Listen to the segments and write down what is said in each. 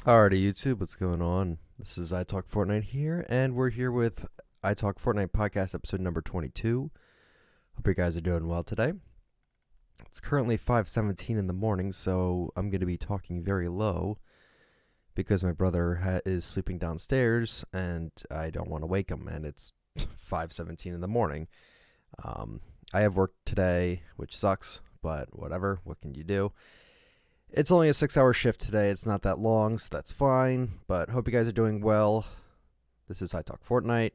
Alrighty, YouTube, what's going on? This is ITalkFortnite here, and we're here with ITalkFortnite podcast episode number 22. Hope you guys are doing well today. It's currently 5:17 in the morning, so I'm going to be talking very low because my brother is sleeping downstairs, and I don't want to wake him, and it's 5:17 in the morning. I have work today, which sucks, but whatever. What can you do? It's only a 6-hour shift today. It's not that long, so that's fine. But hope you guys are doing well. This is ITalkFortnite.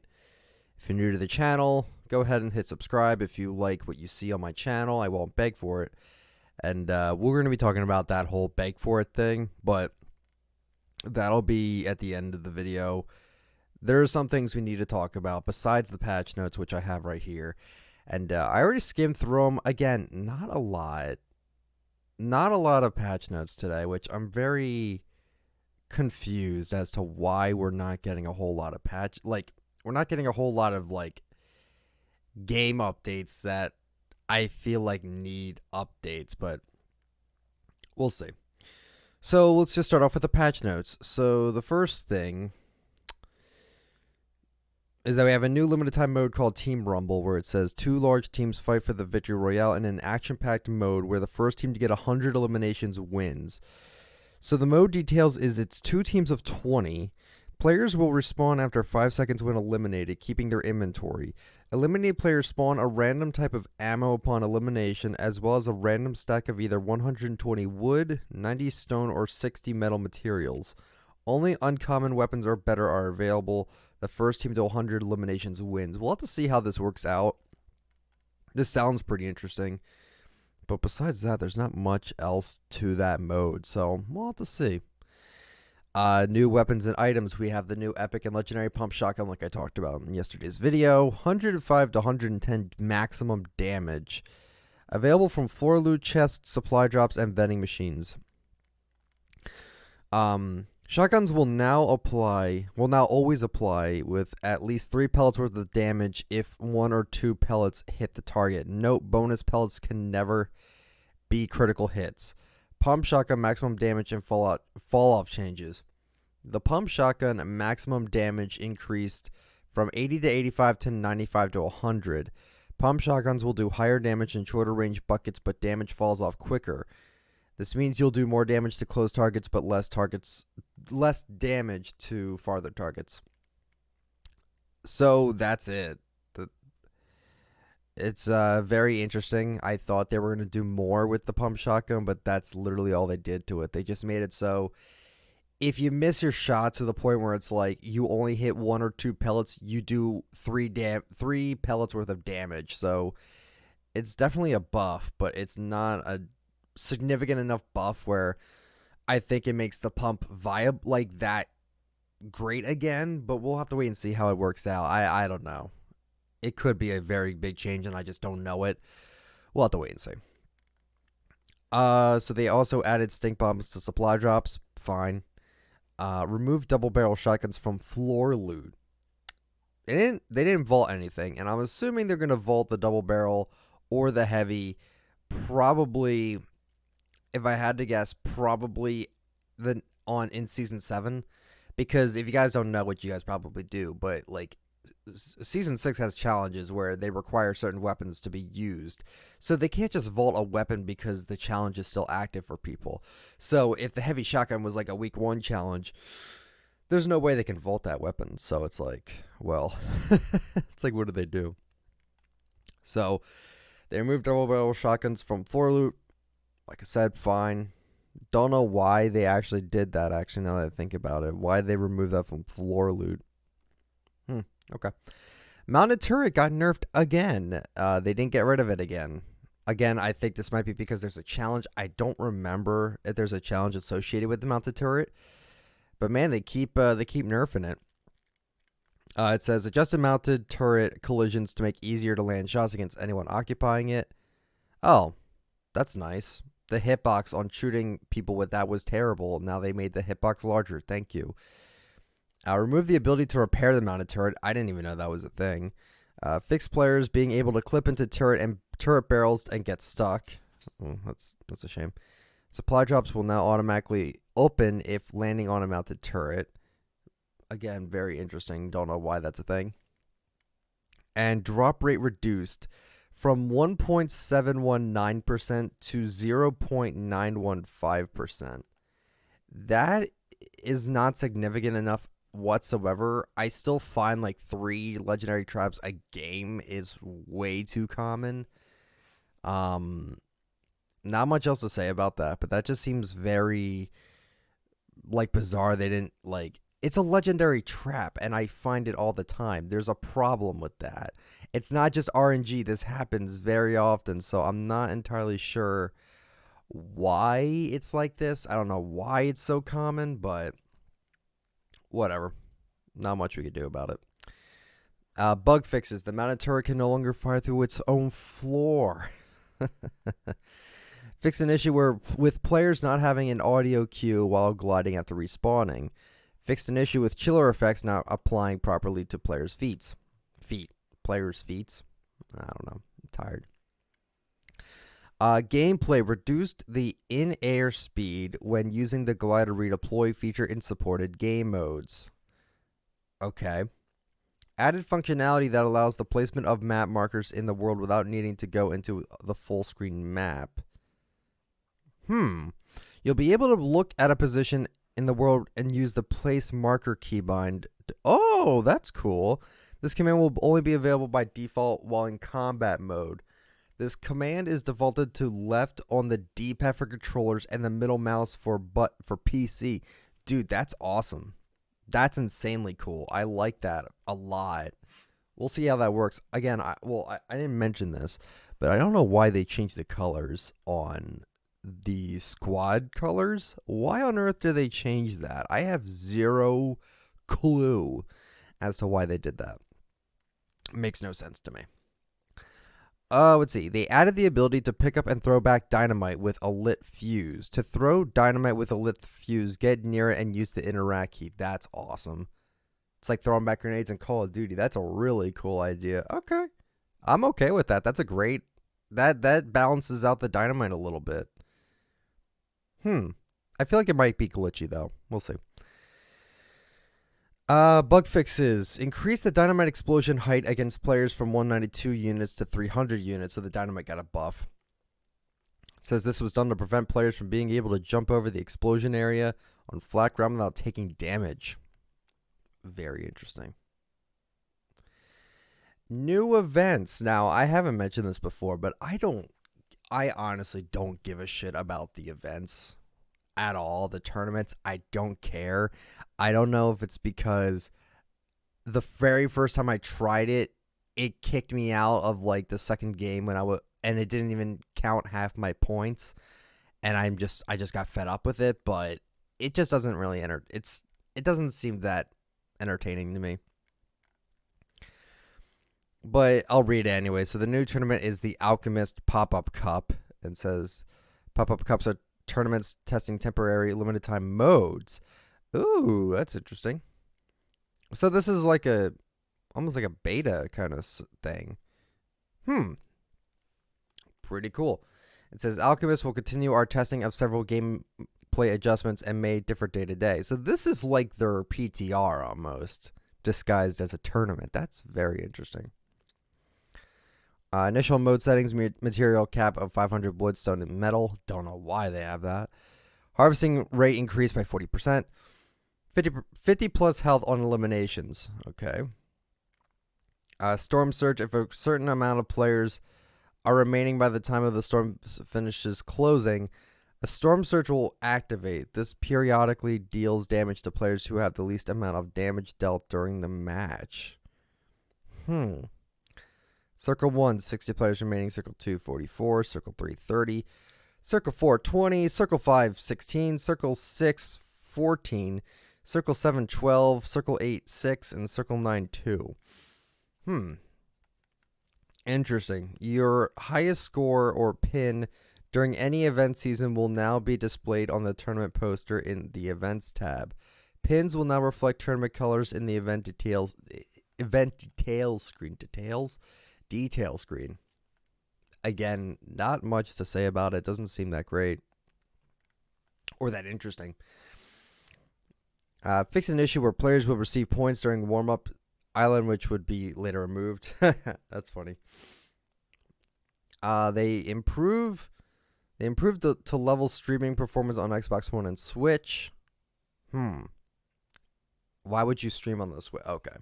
If you're new to the channel, go ahead and hit subscribe. If you like what you see on my channel, I won't beg for it. And we're going to be talking about that whole beg for it thing, but that'll be at the end of the video. There are some things we need to talk about besides the patch notes, which I have right here. And I already skimmed through them. Again, not a lot of patch notes today, which I'm very confused as to why we're not getting a whole lot of we're not getting a whole lot of game updates that I feel like need updates, but we'll see. So let's just start off with the patch notes. So the first thing is that we have a new limited time mode called Team Rumble, where it says 2 large teams fight for the victory royale in an action-packed mode where the first team to get 100 eliminations wins. So the mode details is it's 2 teams of 20. Players will respawn after 5 seconds when eliminated, keeping their inventory. Eliminated players spawn a random type of ammo upon elimination, as well as a random stack of either 120 wood, 90 stone, or 60 metal materials. Only uncommon weapons or better are available. The first team to 100 eliminations wins. We'll have to see how this works out. This sounds pretty interesting. But besides that, there's not much else to that mode. So we'll have to see. New weapons and items. We have the new epic and legendary pump shotgun like I talked about in yesterday's video. 105 to 110 maximum damage. Available from floor loot, chests, supply drops, and vending machines. Shotguns will now always apply with at least 3 pellets worth of damage if 1 or 2 pellets hit the target. Note, bonus pellets can never be critical hits. Pump shotgun maximum damage and fall off changes. The pump shotgun maximum damage increased from 80 to 85 to 95 to 100. Pump shotguns will do higher damage in shorter range buckets, but damage falls off quicker. This means you'll do more damage to close targets, but less damage to farther targets. So that's it. It's very interesting. I thought they were going to do more with the pump shotgun, but that's literally all they did to it. They just made it so if you miss your shot to the point where it's like you only hit 1 or 2 pellets, you do 3 pellets worth of damage. So it's definitely a buff, but it's not a significant enough buff where I think it makes the pump viable that great again, but we'll have to wait and see how it works out. I don't know. It could be a very big change and I just don't know it. We'll have to wait and see. So they also added stink bombs to supply drops. Fine. Remove double barrel shotguns from floor loot. They didn't vault anything, and I'm assuming they're gonna vault the double barrel or the heavy. Probably, if I had to guess, probably in season 7, because if you guys don't know, what you guys probably do, but season 6 has challenges where they require certain weapons to be used, so they can't just vault a weapon because the challenge is still active for people. So if the heavy shotgun was a week 1 challenge, there's no way they can vault that weapon. So it's well, it's what do they do? So they removed double barrel shotguns from floor loot. Like I said, fine. Don't know why they actually did that, now that I think about it. Why they removed that from floor loot. Okay. Mounted turret got nerfed again. They didn't get rid of it again. Again, I think this might be because there's a challenge. I don't remember if there's a challenge associated with the mounted turret. But man, they keep nerfing it. It says adjusted mounted turret collisions to make easier to land shots against anyone occupying it. Oh, that's nice. The hitbox on shooting people with that was terrible. Now they made the hitbox larger. Thank you. Remove the ability to repair the mounted turret. I didn't even know that was a thing. Fix players being able to clip into turret barrels and get stuck. Oh, that's a shame. Supply drops will now automatically open if landing on a mounted turret. Again, very interesting. Don't know why that's a thing. And drop rate reduced from 1.719% to 0.915%. That is not significant enough whatsoever. I still find like 3 legendary traps a game is way too common. Not much else to say about that, but that just seems very like bizarre. They didn't like it's a legendary trap, and I find it all the time. There's a problem with that. It's not just RNG. This happens very often, so I'm not entirely sure why it's like this. I don't know why it's so common, but whatever. Not much we could do about it. Bug fixes. The mounted turret can no longer fire through its own floor. Fix an issue with players not having an audio cue while gliding after respawning. Fixed an issue with chiller effects not applying properly to players' feet. Players' feet? I don't know. I'm tired. Gameplay reduced the in-air speed when using the glider redeploy feature in supported game modes. Okay. Added functionality that allows the placement of map markers in the world without needing to go into the full screen map. You'll be able to look at a position in the world and use the place marker keybind. Oh, that's cool. This command will only be available by default while in combat mode. This command is defaulted to left on the D-pad for controllers and the middle mouse for PC. Dude, that's awesome. That's insanely cool. I like that a lot. We'll see how that works. Again, I didn't mention this, but I don't know why they changed the colors on the squad colors. Why on earth did they change that? I have zero clue as to why they did that. Makes no sense to me. Let's see. They added the ability to pick up and throw back dynamite with a lit fuse. To throw dynamite with a lit fuse, get near it and use the interact key. That's awesome. It's like throwing back grenades in Call of Duty. That's a really cool idea. Okay. I'm okay with that. That's a great... That balances out the dynamite a little bit. I feel like it might be glitchy, though. We'll see. Bug fixes. Increase the dynamite explosion height against players from 192 units to 300 units, so the dynamite got a buff. It says this was done to prevent players from being able to jump over the explosion area on flat ground without taking damage. Very interesting. New events. Now, I haven't mentioned this before, but I honestly don't give a shit about the events at all. The tournaments, I don't care. I don't know if it's because the very first time I tried it, it kicked me out of like the second game and it didn't even count half my points, and I just got fed up with it. But it just doesn't really it doesn't seem that entertaining to me. But I'll read it anyway. So the new tournament is the Alchemist Pop-Up Cup, and says Pop-Up Cups are tournaments testing temporary limited time modes. Ooh, that's interesting. So this is like almost like a beta kind of thing. Pretty cool. It says Alchemist will continue our testing of several gameplay adjustments and may differ day to day. So this is like their PTR almost, disguised as a tournament. That's very interesting. Initial mode settings, material cap of 500 wood, stone, and metal. Don't know why they have that. Harvesting rate increased by 40%. 50 plus health on eliminations. Okay. Storm Surge. If a certain amount of players are remaining by the time of the storm finishes closing, a Storm Surge will activate. This periodically deals damage to players who have the least amount of damage dealt during the match. Circle 1, 60 players remaining. Circle 2, 44. Circle 3, 30. Circle 4, 20. Circle 5, 16. Circle 6, 14. Circle 7, 12. Circle 8, 6. And Circle 9, 2. Interesting. Your highest score or pin during any event season will now be displayed on the tournament poster in the Events tab. Pins will now reflect tournament colors in the event details screen. Detail screen. Again, not much to say about it. Doesn't seem that great. or that interesting. Fix an issue where players will receive points during warm-up island, which would be later removed. That's funny. They improved to level streaming performance on Xbox One and Switch. Why would you stream on the Switch? Okay.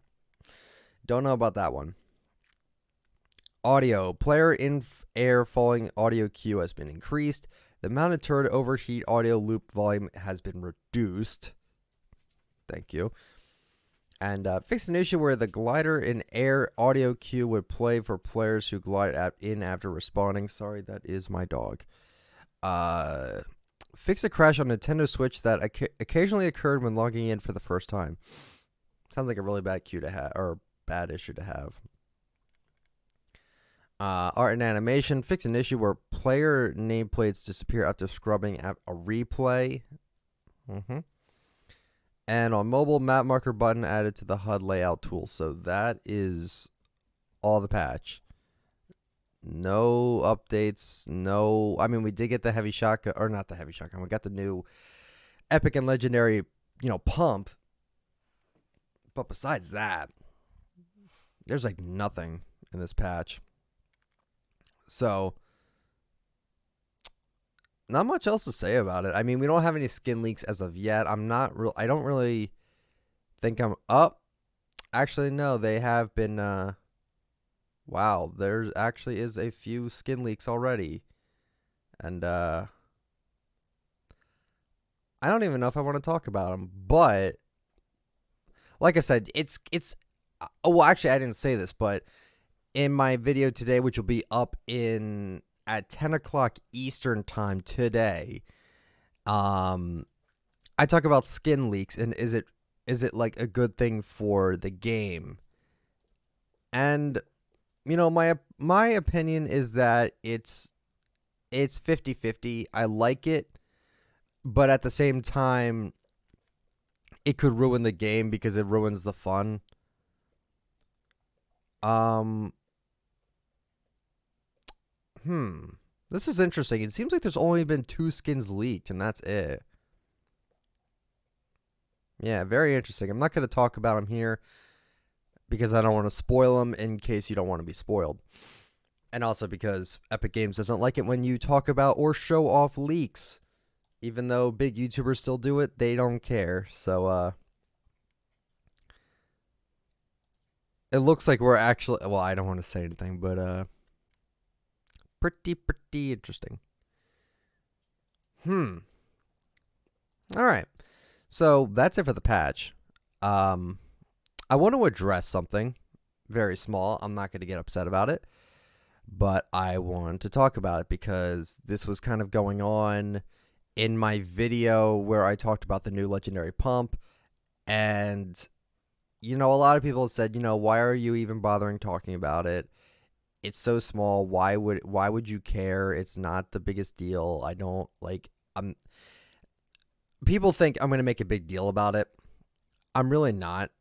Don't know about that one. Audio. Player in-air falling audio queue has been increased. The mounted turret overheat audio loop volume has been reduced. Thank you. And fix an issue where the glider in air audio cue would play for players who glide in after respawning. Sorry, that is my dog. Fix a crash on Nintendo Switch that occasionally occurred when logging in for the first time. Sounds like a really bad cue to have, or bad issue to have. Art and animation. Fix an issue where player nameplates disappear after scrubbing a replay. And on mobile, map marker button added to the HUD layout tool. So that is all the patch. No updates. No, I mean, we did get the heavy shotgun, or not the heavy shotgun. We got the new epic and legendary, pump. But besides that, there's like nothing in this patch. So, not much else to say about it. I mean, we don't have any skin leaks as of yet. I don't really think I'm up. Actually, no, they have been, wow, there actually is a few skin leaks already. And, I don't even know if I want to talk about them, but like I said, well, actually, I didn't say this, but in my video today, which will be up at 10 o'clock Eastern time today, I talk about skin leaks and is it like a good thing for the game? And my opinion is that it's 50-50. I like it, but at the same time, it could ruin the game because it ruins the fun. This is interesting. It seems like there's only been 2 skins leaked, and that's it. Yeah, very interesting. I'm not going to talk about them here because I don't want to spoil them in case you don't want to be spoiled. And also because Epic Games doesn't like it when you talk about or show off leaks. Even though big YouTubers still do it, they don't care. So, it looks like we're actually... Well, I don't want to say anything, but, pretty interesting. All right. So that's it for the patch. I want to address something very small. I'm not going to get upset about it, but I want to talk about it because this was kind of going on in my video where I talked about the new legendary pump. And, a lot of people said, why are you even bothering talking about it? It's so small. Why would you care? It's not the biggest deal. I don't people think I'm going to make a big deal about it. I'm really not.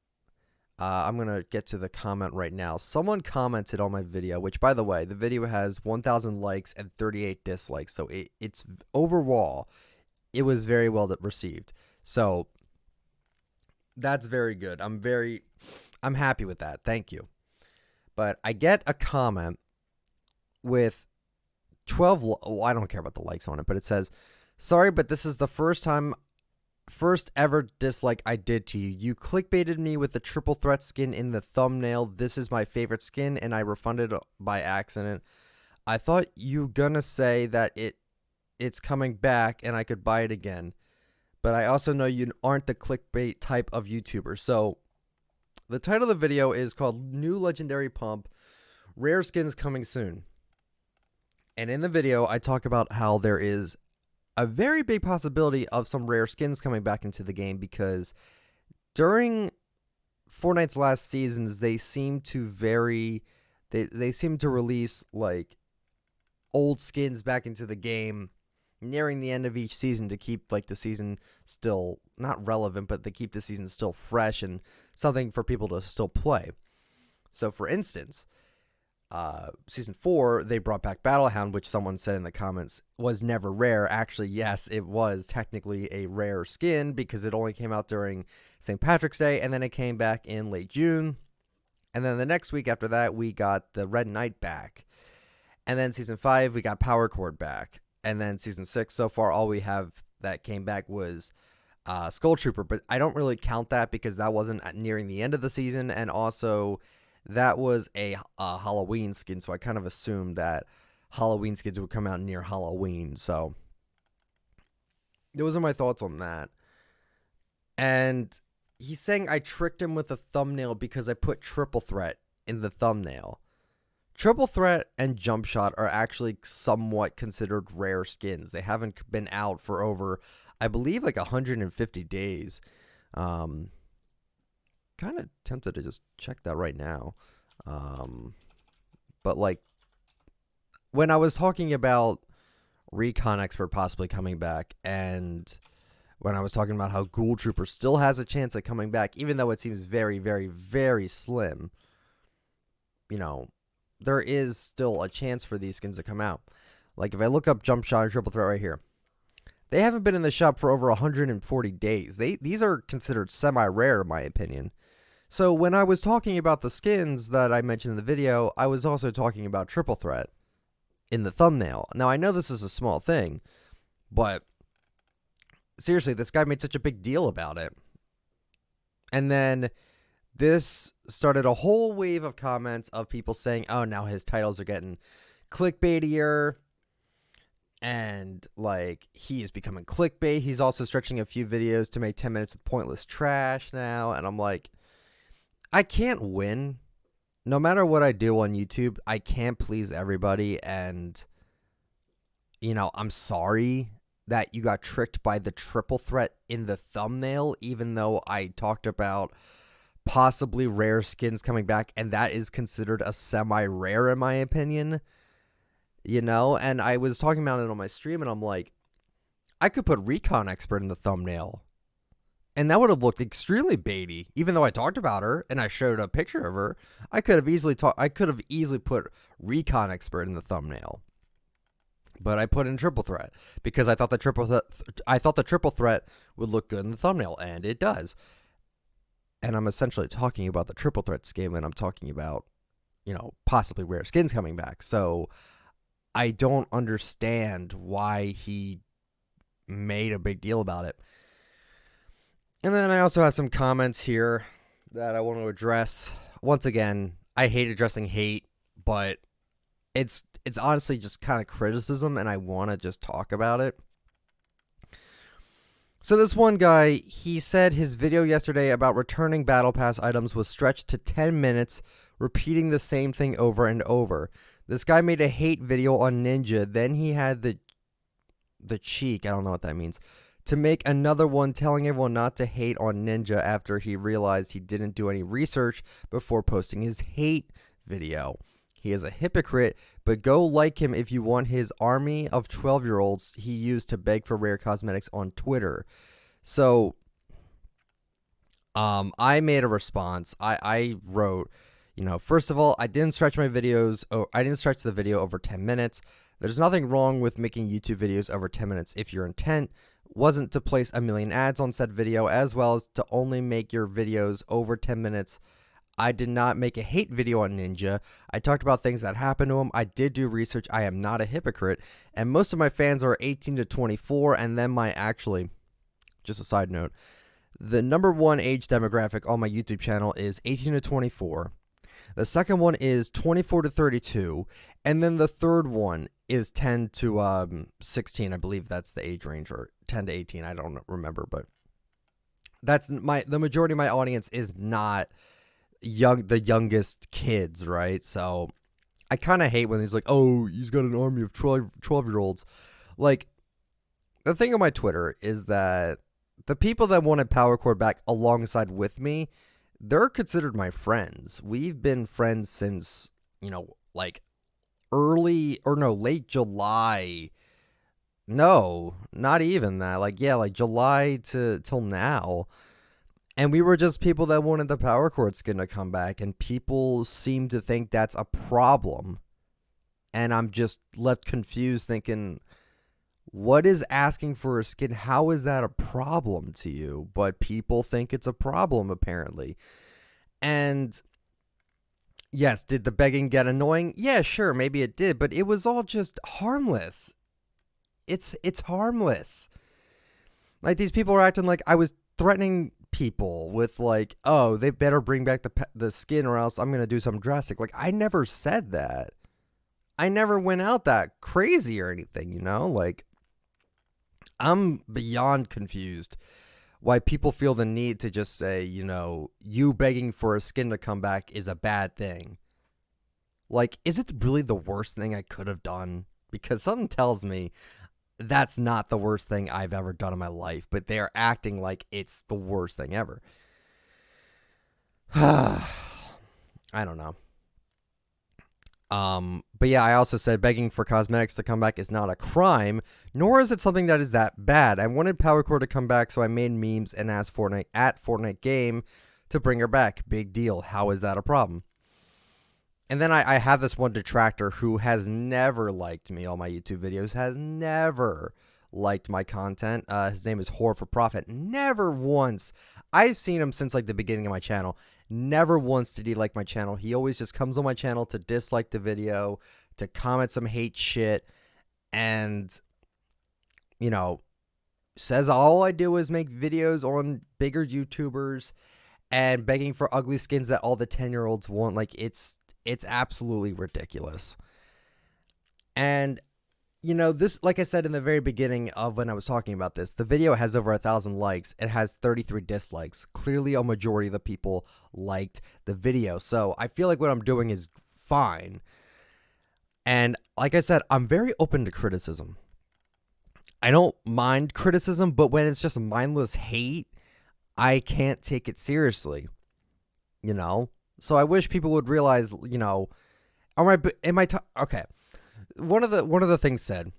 I'm going to get to the comment right now. Someone commented on my video, which by the way, the video has 1,000 likes and 38 dislikes. So it's overall, it was very well received. So that's very good. I'm happy with that. Thank you. But I get a comment with 12, well, I don't care about the likes on it, but it says, sorry, but this is the first ever dislike I did to you. You clickbaited me with the triple threat skin in the thumbnail. This is my favorite skin, and I refunded it by accident. I thought you gonna say that it's coming back and I could buy it again. But I also know you aren't the clickbait type of YouTuber. So the title of the video is called New Legendary Pump, Rare Skins Coming Soon. And in the video, I talk about how there is a very big possibility of some rare skins coming back into the game because during Fortnite's last seasons, they seem to release like old skins back into the game nearing the end of each season to keep like the season still not relevant, but they keep the season still fresh and something for people to still play. So for instance, Season 4, they brought back Battlehound, which someone said in the comments was never rare. Actually, yes, it was technically a rare skin because it only came out during St. Patrick's Day, and then it came back in late June. And then the next week after that, we got the Red Knight back. And then Season 5, we got Power Chord back. And then Season 6, so far, all we have that came back was Skull Trooper. But I don't really count that because that wasn't nearing the end of the season. And also, that was a Halloween skin. So I kind of assumed that Halloween skins would come out near Halloween. So those are my thoughts on that. And he's saying I tricked him with a thumbnail because I put Triple Threat in the thumbnail. Triple Threat and Jump Shot are actually somewhat considered rare skins. They haven't been out for over, I believe, like 150 days. Kind of tempted to just check that right now. But like, when I was talking about Recon Expert possibly coming back, and when I was talking about how Ghoul Trooper still has a chance at coming back, even though it seems very, very, very slim, you know, there is still a chance for these skins to come out. Like, if I look up Jump Shot and Triple Threat right here, they haven't been in the shop for over 140 days. These are considered semi-rare, in my opinion. So when I was talking about the skins that I mentioned in the video, I was also talking about Triple Threat in the thumbnail. Now, I know this is a small thing, but seriously, this guy made such a big deal about it. And then this started a whole wave of comments of people saying, oh, now his titles are getting clickbaitier. And, like, he is becoming clickbait. He's also stretching a few videos to make 10 minutes with pointless trash now. And I'm like, I can't win. No matter what I do on YouTube, I can't please everybody. And, you know, I'm sorry that you got tricked by the Triple Threat in the thumbnail, even though I talked about possibly rare skins coming back, and that is considered a semi-rare in my opinion, you know. And I was talking about it on my stream, and I'm like, I could put Recon Expert in the thumbnail, and that would have looked extremely baity. Even though I talked about her and I showed a picture of her, I could have easily put Recon Expert in the thumbnail. But I put in Triple Threat because I thought the Triple Threat would look good in the thumbnail, and it does. And I'm essentially talking about the Triple Threat skin, and I'm talking about, you know, possibly rare skins coming back. So I don't understand why he made a big deal about it. And then I also have some comments here that I want to address. Once again, I hate addressing hate, but it's honestly just kind of criticism, and I want to just talk about it. So this one guy, he said his video yesterday about returning Battle Pass items was stretched to 10 minutes, repeating the same thing over and over. This guy made a hate video on Ninja, then he had the cheek, I don't know what that means, to make another one telling everyone not to hate on Ninja after he realized he didn't do any research before posting his hate video. He is a hypocrite, but go like him if you want his army of 12-year-olds he used to beg for rare cosmetics on Twitter. So, I made a response. I wrote, you know, first of all, I didn't stretch the video over 10 minutes. There's nothing wrong with making YouTube videos over 10 minutes if your intent wasn't to place a million ads on said video, as well as to only make your videos over 10 minutes. I did not make a hate video on Ninja. I talked about things that happened to him. I did do research. I am not a hypocrite. And most of my fans are 18 to 24. And then just a side note, the number one age demographic on my YouTube channel is 18 to 24. The second one is 24 to 32. And then the third one is 10 to 16. I believe that's the age range, or 10 to 18. I don't remember, but that's the majority of my audience is not the youngest kids, right? So I kind of hate when he's like, oh, he's got an army of 12-year-olds. Like, the thing on my Twitter is that the people that wanted Power Chord back alongside with me, they're considered my friends. We've been friends since, you know, like late July. No, not even that. Like, yeah, like July till now. And we were just people that wanted the power chord skin to come back, and people seem to think that's a problem. And I'm just left confused thinking, what is asking for a skin? How is that a problem to you? But people think it's a problem, apparently. And yes, did the begging get annoying? Yeah, sure, maybe it did, but it was all just harmless. It's harmless. Like, these people are acting like I was threatening people with, like, oh, they better bring back the skin or else I'm going to do something drastic. Like, I never said that. I never went out that crazy or anything, you know? Like, I'm beyond confused why people feel the need to just say, you know, you begging for a skin to come back is a bad thing. Like, is it really the worst thing I could have done? Because something tells me that's not the worst thing I've ever done in my life, but they are acting like it's the worst thing ever. I don't know. But yeah, I also said begging for cosmetics to come back is not a crime, nor is it something that is that bad. I wanted Power Core to come back, so I made memes and asked Fortnite at Fortnite Game to bring her back. Big deal. How is that a problem? And then I have this one detractor who has never liked me on my YouTube videos, has never liked my content. His name is Whore for Profit. Never once. I've seen him since like the beginning of my channel. Never once did he like my channel. He always just comes on my channel to dislike the video, to comment some hate shit, and, you know, says all I do is make videos on bigger YouTubers and begging for ugly skins that all the 10-year-olds want. Like, it's absolutely ridiculous. And, you know, this, like I said in the very beginning of when I was talking about this, the video has over 1,000 likes. It has 33 dislikes. Clearly, a majority of the people liked the video. So I feel like what I'm doing is fine. And like I said, I'm very open to criticism. I don't mind criticism, but when it's just mindless hate, I can't take it seriously. You know? So I wish people would realize, you know, okay. One of the things said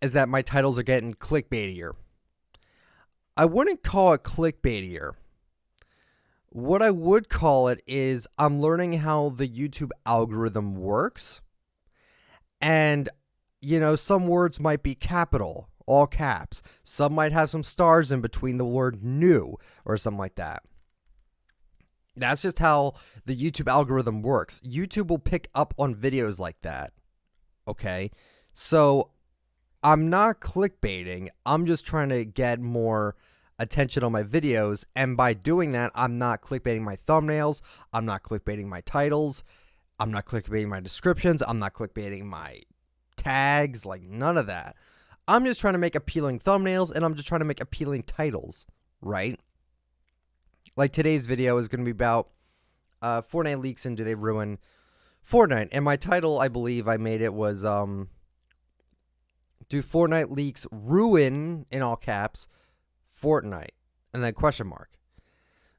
is that my titles are getting clickbaitier. I wouldn't call it clickbaitier. What I would call it is I'm learning how the YouTube algorithm works. And, you know, some words might be capital, all caps. Some might have some stars in between the word new or something like that. That's just how the YouTube algorithm works. YouTube will pick up on videos like that. Okay? So I'm not clickbaiting. I'm just trying to get more attention on my videos. And by doing that, I'm not clickbaiting my thumbnails. I'm not clickbaiting my titles. I'm not clickbaiting my descriptions. I'm not clickbaiting my tags. Like, none of that. I'm just trying to make appealing thumbnails, and I'm just trying to make appealing titles, right? Like, today's video is going to be about Fortnite leaks and do they ruin Fortnite? And my title, I believe I made it was, do Fortnite leaks ruin, in all caps, Fortnite? And then question mark.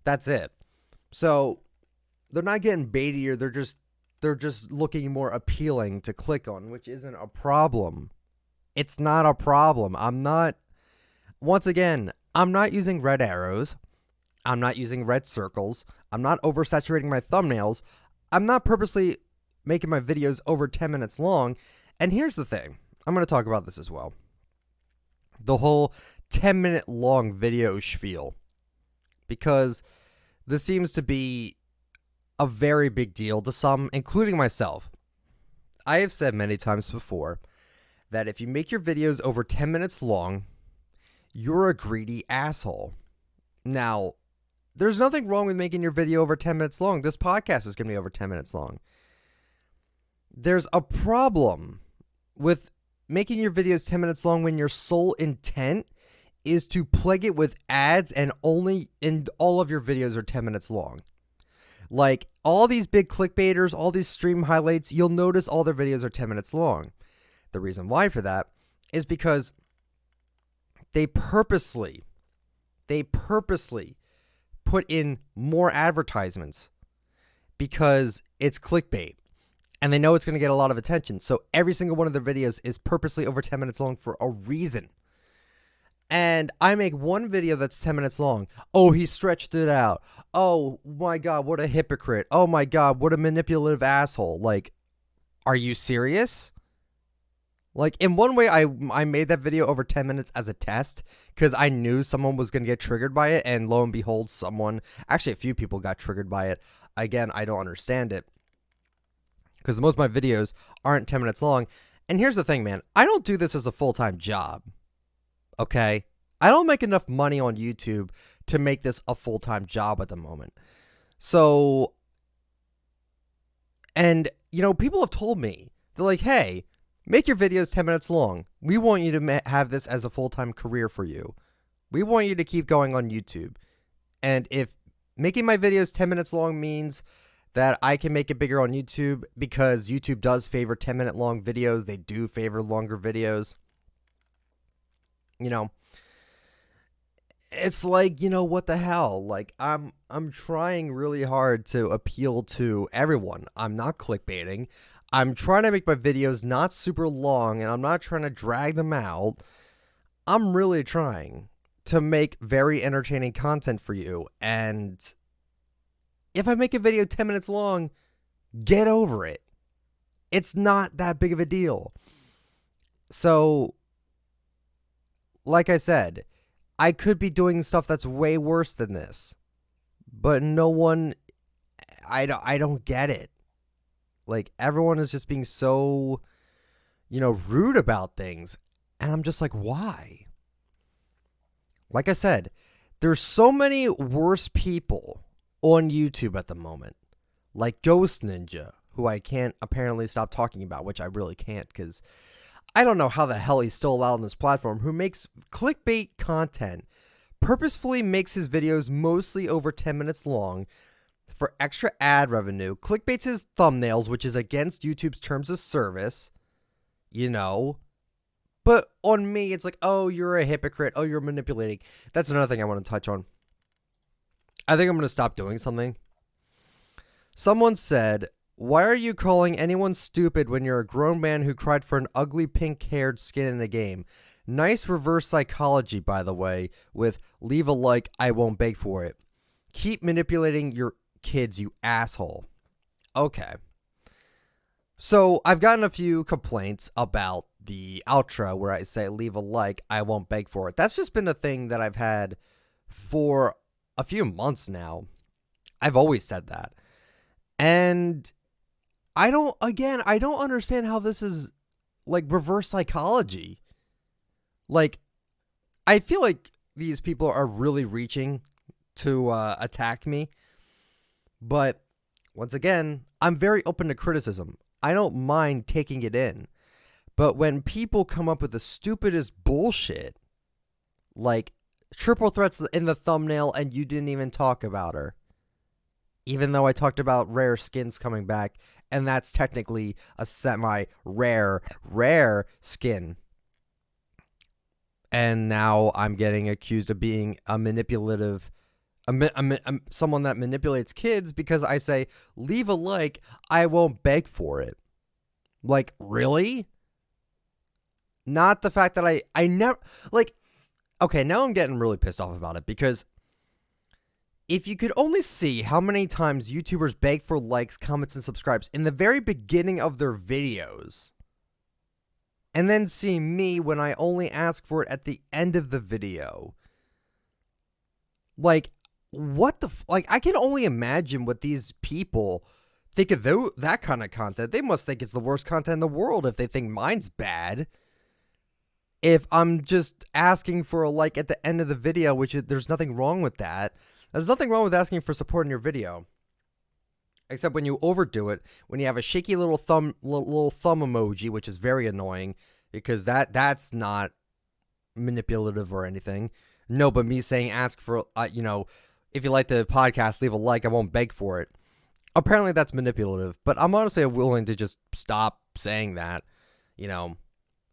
That's it. So they're not getting baitier. They're just looking more appealing to click on, which isn't a problem. It's not a problem. Once again, I'm not using red arrows. I'm not using red circles. I'm not oversaturating my thumbnails. I'm not purposely making my videos over 10 minutes long. And here's the thing. I'm going to talk about this as well. The whole 10-minute long video spiel. Because this seems to be a very big deal to some, including myself. I have said many times before that if you make your videos over 10 minutes long, you're a greedy asshole. Now, there's nothing wrong with making your video over 10 minutes long. This podcast is going to be over 10 minutes long. There's a problem with making your videos 10 minutes long when your sole intent is to plague it with ads and all of your videos are 10 minutes long. Like, all these big clickbaiters, all these stream highlights, you'll notice all their videos are 10 minutes long. The reason why for that is because they purposely put in more advertisements because it's clickbait and they know it's going to get a lot of attention. So every single one of their videos is purposely over 10 minutes long for a reason. And I make one video that's 10 minutes long. Oh, he stretched it out. Oh my God, what a hypocrite. Oh my God, what a manipulative asshole. Like, are you serious? Like, in one way, I made that video over 10 minutes as a test because I knew someone was going to get triggered by it. And lo and behold, actually a few people got triggered by it. Again, I don't understand it because most of my videos aren't 10 minutes long. And here's the thing, man. I don't do this as a full-time job. Okay? I don't make enough money on YouTube to make this a full-time job at the moment. So, and, you know, people have told me, they're like, hey, make your videos 10 minutes long. We want you to have this as a full-time career for you. We want you to keep going on YouTube. And if making my videos 10 minutes long means that I can make it bigger on YouTube, because YouTube does favor 10-minute long videos, they do favor longer videos. You know, it's like, you know, what the hell? Like, I'm trying really hard to appeal to everyone. I'm not clickbaiting. I'm trying to make my videos not super long, and I'm not trying to drag them out. I'm really trying to make very entertaining content for you. And if I make a video 10 minutes long, get over it. It's not that big of a deal. So, like I said, I could be doing stuff that's way worse than this. But no one, I don't get it. Like, everyone is just being so, you know, rude about things. And I'm just like, why? Like I said, there's so many worse people on YouTube at the moment. Like Ghost Ninja, who I can't apparently stop talking about, which I really can't, because I don't know how the hell he's still allowed on this platform, who makes clickbait content, purposefully makes his videos mostly over 10 minutes long for extra ad revenue, clickbaits his thumbnails, which is against YouTube's terms of service, you know. But on me, it's like, oh, you're a hypocrite. Oh, you're manipulating. That's another thing I want to touch on. I think I'm going to stop doing something. Someone said, why are you calling anyone stupid when you're a grown man who cried for an ugly pink-haired skin in the game? Nice reverse psychology, by the way, with leave a like, I won't beg for it. Keep manipulating your kids, you asshole. Okay. So I've gotten a few complaints about the outro where I say leave a like, I won't beg for it. That's just been a thing that I've had for a few months now. I've always said that. And I don't understand how this is like reverse psychology. Like, I feel like these people are really reaching to attack me. But once again, I'm very open to criticism. I don't mind taking it in. But when people come up with the stupidest bullshit, like triple threats in the thumbnail and you didn't even talk about her, even though I talked about rare skins coming back, and that's technically a semi-rare skin. And now I'm getting accused of being a manipulative, someone that manipulates kids because I say, leave a like, I won't beg for it. Like, really? Not the fact that I never, like, okay, now I'm getting really pissed off about it, because if you could only see how many times YouTubers beg for likes, comments, and subscribes in the very beginning of their videos, and then see me when I only ask for it at the end of the video. Like, what the like, I can only imagine what these people think of that kind of content. They must think it's the worst content in the world if they think mine's bad. If I'm just asking for a like at the end of the video, there's nothing wrong with that. There's nothing wrong with asking for support in your video. Except when you overdo it, when you have a shaky little thumb emoji, which is very annoying, because that's not manipulative or anything. No, but me saying ask for, you know, if you like the podcast, leave a like, I won't beg for it. Apparently that's manipulative, but I'm honestly willing to just stop saying that, you know.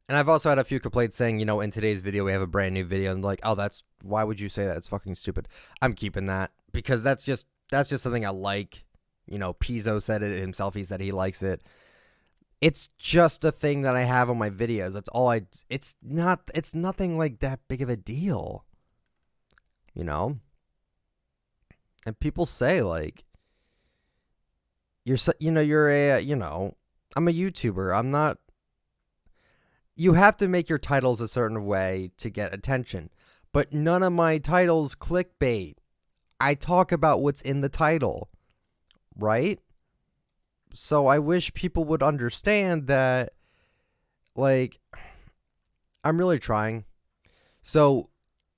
And I've also had a few complaints saying, you know, in today's video, we have a brand new video, and like, oh, why would you say that? It's fucking stupid. I'm keeping that because that's just something I like. You know, Pizzo said it himself. He said he likes it. It's just a thing that I have on my videos. That's all it's nothing like that big of a deal. You know? And people say like you're I'm a YouTuber. I'm not. You have to make your titles a certain way to get attention. But none of my titles clickbait. I talk about what's in the title, right? So I wish people would understand that, like, I'm really trying. So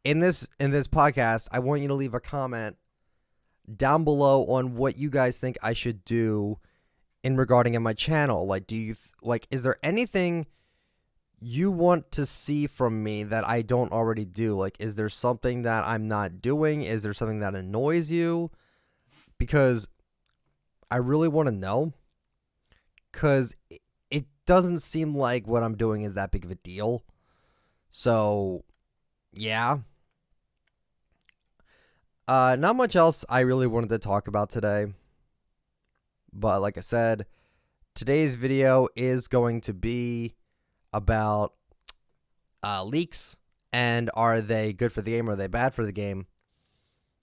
in this podcast, I want you to leave a comment down below on what you guys think I should do in regarding in my channel. Like, is there anything you want to see from me that I don't already do? Like, is there something that I'm not doing? Is there something that annoys you? Because I really want to know. Because it doesn't seem like what I'm doing is that big of a deal. So, yeah. Not much else I really wanted to talk about today. But like I said, today's video is going to be about leaks, and are they good for the game or are they bad for the game?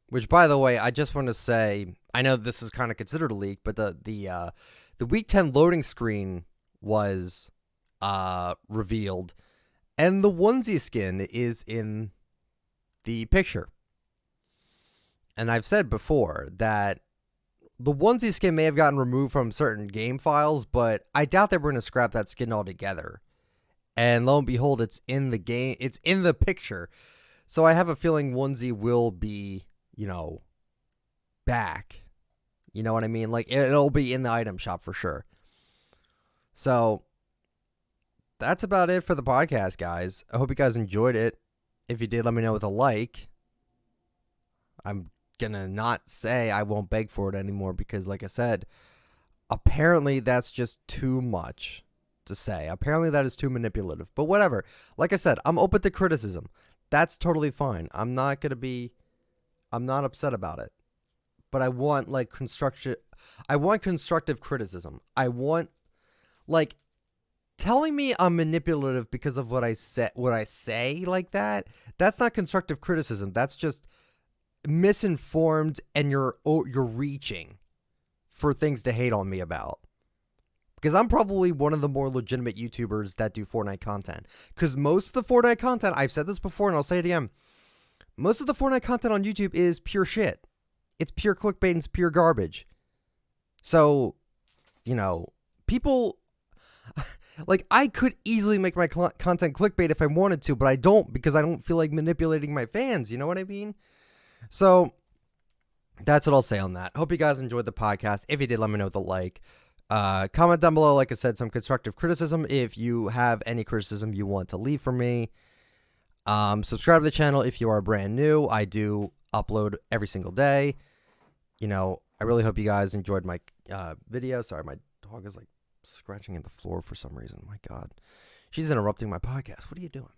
Which, by the way, I just want to say, I know this is kind of considered a leak, but the week 10 loading screen was revealed, and the onesie skin is in the picture. And I've said before that the onesie skin may have gotten removed from certain game files, but I doubt they were going to scrap that skin altogether. And lo and behold, it's in the game. It's in the picture. So I have a feeling onesie will be, back. You know what I mean? Like, it'll be in the item shop for sure. So that's about it for the podcast, guys. I hope you guys enjoyed it. If you did, let me know with a like. I'm gonna not say I won't beg for it anymore because, like I said, apparently that's just too much to say. Apparently that is too manipulative. But whatever. Like I said, I'm open to criticism. That's totally fine. I'm not upset about it. But I want constructive criticism. I want telling me I'm manipulative because of what I say like that. That's not constructive criticism. That's just misinformed, and you're reaching for things to hate on me about. Because I'm probably one of the more legitimate YouTubers that do Fortnite content. Because most of the Fortnite content, I've said this before and I'll say it again, most of the Fortnite content on YouTube is pure shit. It's pure clickbait and it's pure garbage. So, people, I could easily make my content clickbait if I wanted to, but I don't, because I don't feel like manipulating my fans. You know what I mean? So, that's what I'll say on that. Hope you guys enjoyed the podcast. If you did, let me know with a like. Comment down below, like I said, some constructive criticism if you have any criticism you want to leave for me. Subscribe to the channel if you are brand new. I do upload every single day. I really hope you guys enjoyed my video. Sorry, my dog is scratching at the floor for some reason. My God. She's interrupting my podcast. What are you doing?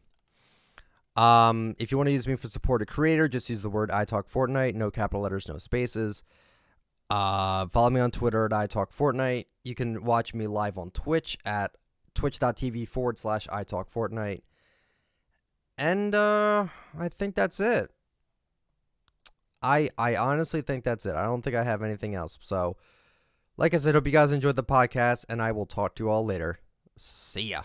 If you want to use me for support a creator, just use the word ITalkFortnite. No capital letters, no spaces. Follow me on Twitter at ITalkFortnite. You can watch me live on Twitch at twitch.tv/ITalkFortnite. And I think that's it. I honestly think that's it. I don't think I have anything else. So, like I said, hope you guys enjoyed the podcast, and I will talk to you all later. See ya.